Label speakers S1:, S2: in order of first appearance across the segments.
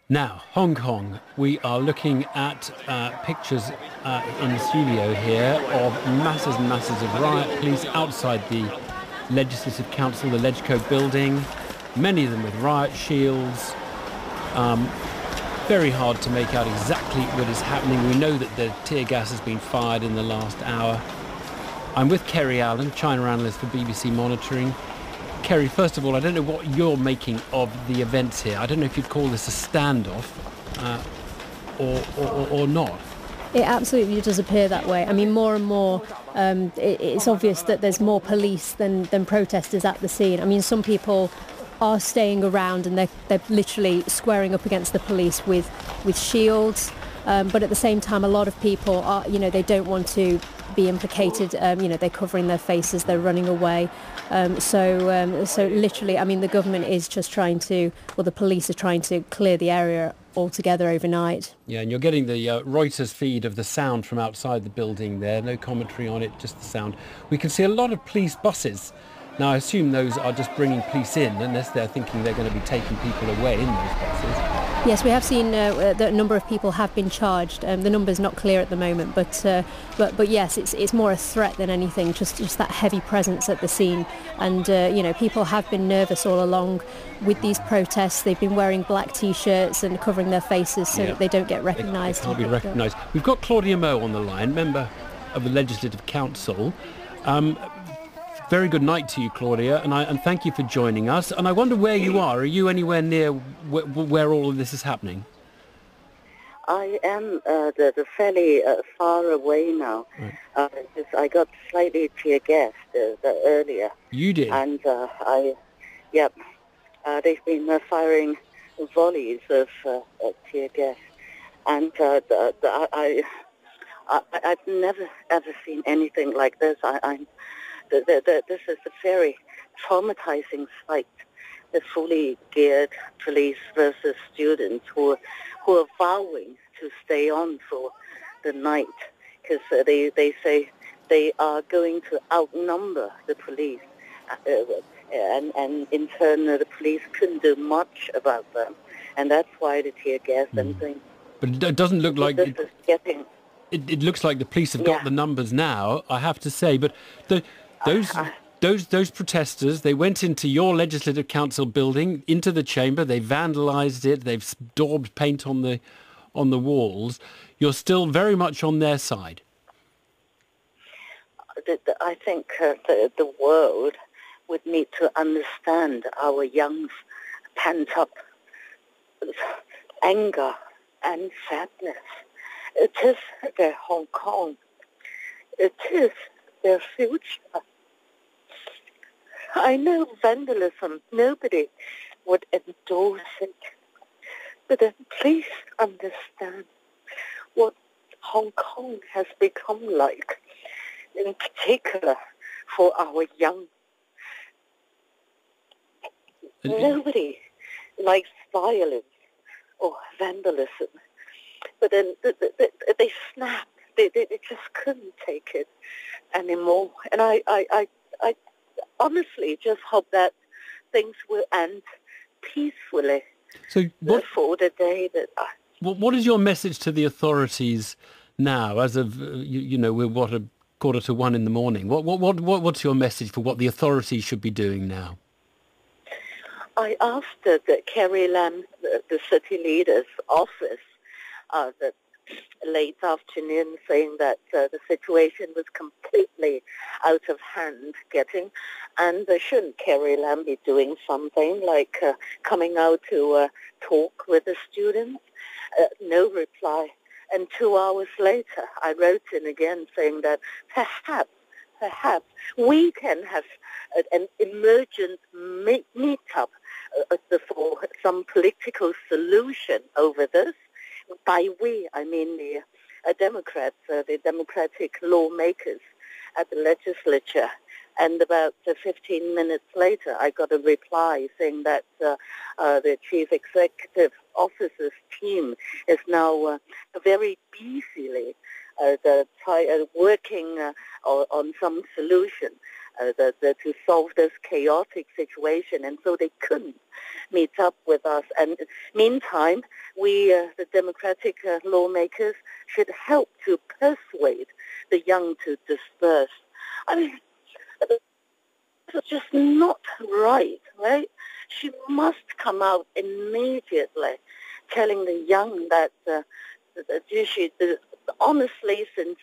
S1: Now, Hong Kong, we are looking at pictures in the studio here of masses and masses of riot police outside the Legislative Council, the LegCo building, many of them with riot shields. Very hard to make out exactly what is happening. We know that the tear gas has been fired in the last hour. I'm with Kerry Allen, China analyst for BBC Monitoring. Kerry, first of all, I don't know what you're making of the events here. I don't know if you'd call this a standoff or not.
S2: It absolutely does appear that way. I mean, more and more, it's obvious that there's more police than protesters at the scene. I mean, some people are staying around and they're literally squaring up against the police with shields. But at the same time, a lot of people are, they don't want to be implicated. They're covering their faces, they're running away. So literally, I mean, the government is just trying to, or the police are trying to clear the area altogether overnight.
S1: Yeah, and you're getting the Reuters feed of the sound from outside the building there. No commentary on it, just the sound. We can see a lot of police buses. Now, I assume those are just bringing police in, unless they're thinking they're going to be taking people away in those buses.
S2: Yes, we have seen that a number of people have been charged. The number's not clear at the moment, but yes, it's more a threat than anything. Just that heavy presence at the scene, and people have been nervous all along with these protests. They've been wearing black T-shirts and covering their faces so that they don't get recognised.
S1: They can't be recognised. We've got Claudia Moe on the line, member of the Legislative Council. Very good night to you, Claudia, and thank you for joining us. And I wonder where you are. Are you anywhere near where all of this is happening?
S3: I am the fairly far away now. Right. Because I got slightly tear gassed earlier.
S1: You did?
S3: And they've been firing volleys of tear gas. And I've never ever seen anything like this. This is a very traumatizing sight. The fully geared police versus students who are vowing to stay on for the night because they say they are going to outnumber the police. And in turn, the police couldn't do much about them. And that's why the tear gas and things.
S1: But it doesn't look like...
S3: This is getting...
S1: It looks like the police have got the numbers now, I have to say. But those protesters, they went into your Legislative Council building, into the chamber. They vandalised it. They've daubed paint on the walls. You're still very much on their side.
S3: I think the world would need to understand our young's pent-up anger and sadness. It is their Hong Kong. It is their future. I know vandalism, nobody would endorse it. But then please understand what Hong Kong has become like, in particular for our young. Nobody likes violence or vandalism. But then they snapped. They just couldn't take it anymore. And I honestly just hope that things will end peacefully.
S1: So
S3: for the day that...
S1: What is your message to the authorities now, as of, we're 1:45 in the morning? What's your message for what the authorities should be doing now?
S3: I asked the Carrie Lam, the city leader's office, the late afternoon, saying that the situation was completely out of hand and shouldn't Carrie Lam be doing something like coming out to talk with the students? No reply. And 2 hours later, I wrote in again saying that perhaps we can have an emergent meet-up for some political solution over this. By we, I mean the Democrats, the Democratic lawmakers at the legislature. And about 15 minutes later, I got a reply saying that the chief executive officer's team is now very busily working on some solution. to solve this chaotic situation, and so they couldn't meet up with us. And meantime, we, the democratic lawmakers, should help to persuade the young to disperse. I mean, it's just not right, right? She must come out immediately, telling the young that honestly, since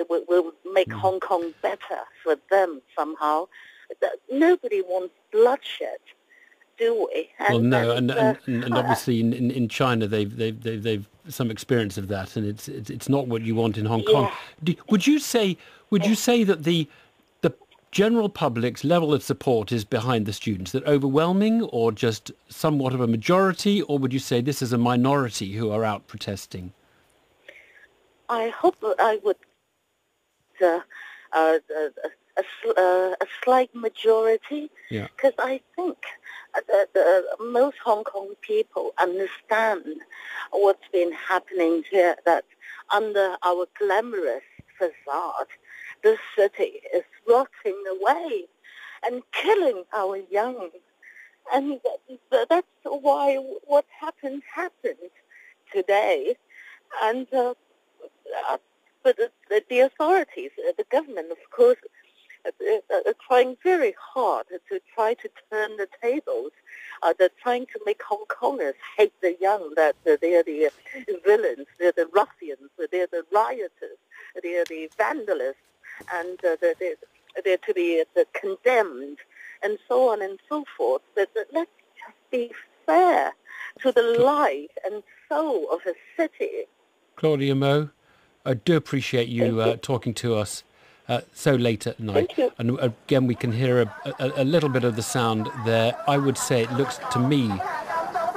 S3: will make Hong Kong better for them somehow. Nobody wants bloodshed, do we?
S1: And obviously in China they've some experience of that, and it's not what you want in Hong Kong. Would you say that the general public's level of support is behind the students, that overwhelming, or just somewhat of a majority, or would you say this is a minority who are out protesting?
S3: I hope I would a slight majority, because I think most Hong Kong people understand what's been happening here, that under our glamorous facade, the city is rotting away and killing our young. And that's why what happened today. And but the authorities, the government, of course, are trying very hard to try to turn the tables. They're trying to make Hong Kongers hate the young, that they're the villains, they're the ruffians, they're the rioters, they're the vandalists, and they're to be condemned, and so on and so forth. But let's just be fair to the life and soul of a city.
S1: Claudia Mo, I do appreciate you talking to us so late at night.
S3: Thank you.
S1: And again, we can hear a little bit of the sound there. I would say it looks to me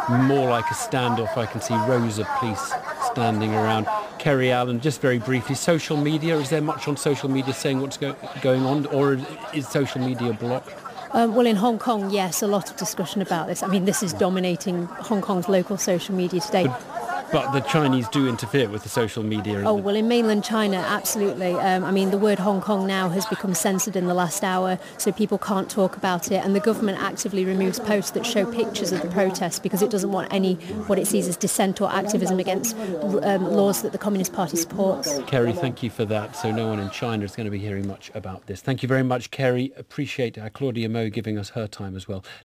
S1: more like a standoff. I can see rows of police standing around. Kerry Allen, just very briefly, social media, is there much on social media saying what's going on, or is social media blocked?
S2: Well, in Hong Kong, yes, a lot of discussion about this. I mean, this is dominating Hong Kong's local social media today.
S1: But the Chinese do interfere with the social media.
S2: Oh, well, in mainland China, absolutely. I mean, the word Hong Kong now has become censored in the last hour, so people can't talk about it. And the government actively removes posts that show pictures of the protests because it doesn't want any, what it sees as dissent or activism against laws that the Communist Party supports.
S1: Kerry, thank you for that. So no one in China is going to be hearing much about this. Thank you very much, Kerry. Appreciate Claudia Mo giving us her time as well.